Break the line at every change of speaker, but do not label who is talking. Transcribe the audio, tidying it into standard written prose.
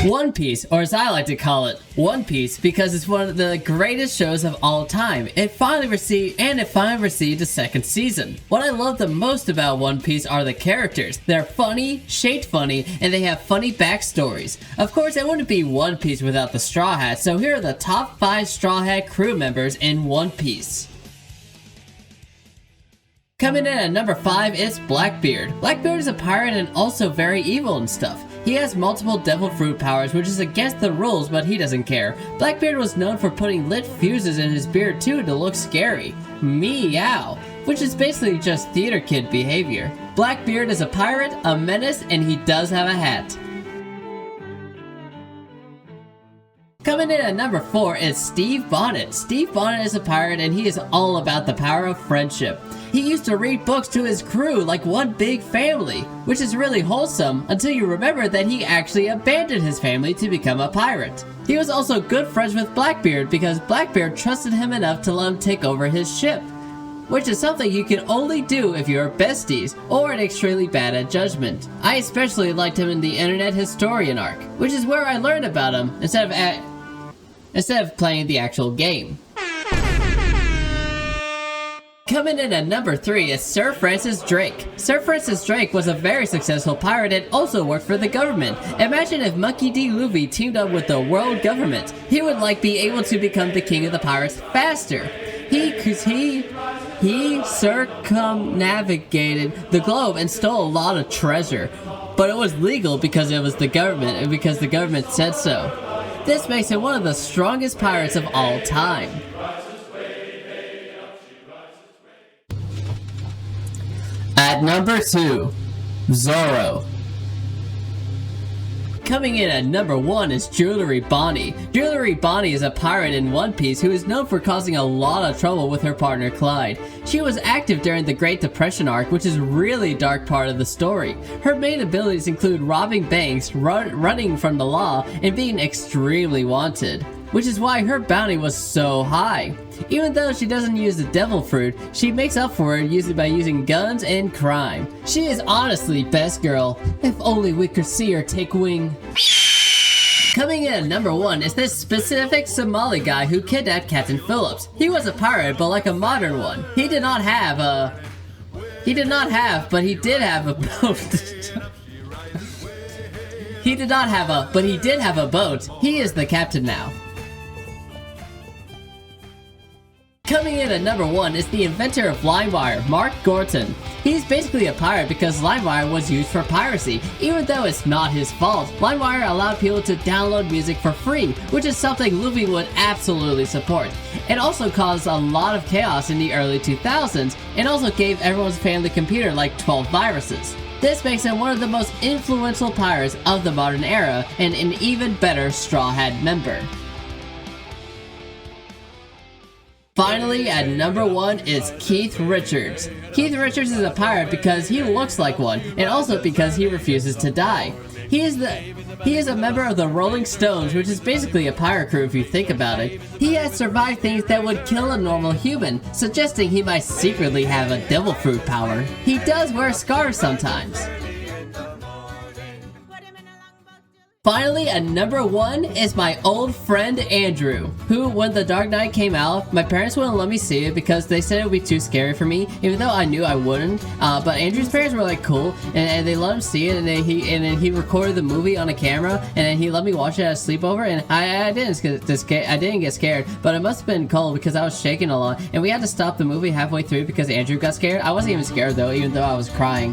One Piece, or as I like to call it, One Piece, because it's one of the greatest shows of all time. It finally received a second season. What I love the most about One Piece are the characters. They're funny, shaped funny, and they have funny backstories. Of course, it wouldn't be One Piece without the Straw Hats, so here are the top 5 Straw Hat crew members in One Piece. Coming in at number 5 is Blackbeard. Blackbeard is a pirate and also very evil and stuff. He has multiple devil fruit powers, which is against the rules, but he doesn't care. Blackbeard was known for putting lit fuses in his beard too to look scary. Meow, which is basically just theater kid behavior. Blackbeard is a pirate, a menace, and he does have a hat. Coming in at number 4 is Steve Bonnet. Steve Bonnet is a pirate and he is all about the power of friendship. He used to read books to his crew like one big family, which is really wholesome until you remember that he actually abandoned his family to become a pirate. He was also good friends with Blackbeard because Blackbeard trusted him enough to let him take over his ship, which is something you can only do if you're besties or extremely bad at judgment. I especially liked him in the Internet Historian arc, which is where I learned about him instead of playing the actual game. Coming in at number 3 is Sir Francis Drake. Sir Francis Drake was a very successful pirate and also worked for the government. Imagine if Monkey D. Luffy teamed up with the world government. He would be able to become the king of the pirates faster. He circumnavigated the globe and stole a lot of treasure. But it was legal because it was the government and because the government said so. This makes him one of the strongest pirates of all time. At number 2, Zoro. Coming in at number 1 is Jewelry Bonnie. Jewelry Bonnie is a pirate in One Piece who is known for causing a lot of trouble with her partner Clyde. She was active during the Great Depression arc, which is a really dark part of the story. Her main abilities include robbing banks, running from the law, and being extremely wanted, which is why her bounty was so high. Even though she doesn't use the devil fruit, she makes up for it by using guns and crime. She is honestly best girl. If only we could see her take wing. Coming in at number 1 is this specific Somali guy who kidnapped Captain Phillips. He was a pirate, but like a modern one. But he did have a boat. He is the captain now. Coming in at number 1 is the inventor of LimeWire, Mark Gorton. He's basically a pirate because LimeWire was used for piracy. Even though it's not his fault, LimeWire allowed people to download music for free, which is something Luffy would absolutely support. It also caused a lot of chaos in the early 2000s, and also gave everyone's family computer like 12 viruses. This makes him one of the most influential pirates of the modern era, and an even better Straw Hat member. Finally, at number 1 is Keith Richards. Keith Richards is a pirate because he looks like one, and also because he refuses to die. He is a member of the Rolling Stones, which is basically a pirate crew if you think about it. He has survived things that would kill a normal human, suggesting he might secretly have a devil fruit power. He does wear scarves sometimes. Finally, at number 1 is my old friend Andrew, who, when The Dark Knight came out, my parents wouldn't let me see it because they said it would be too scary for me, even though I knew I wouldn't. But Andrew's parents were like cool, and they let him see it, and then he recorded the movie on a camera, and then he let me watch it at a sleepover, and I didn't get scared, but it must have been cold because I was shaking a lot, and we had to stop the movie halfway through because Andrew got scared. I wasn't even scared though, even though I was crying.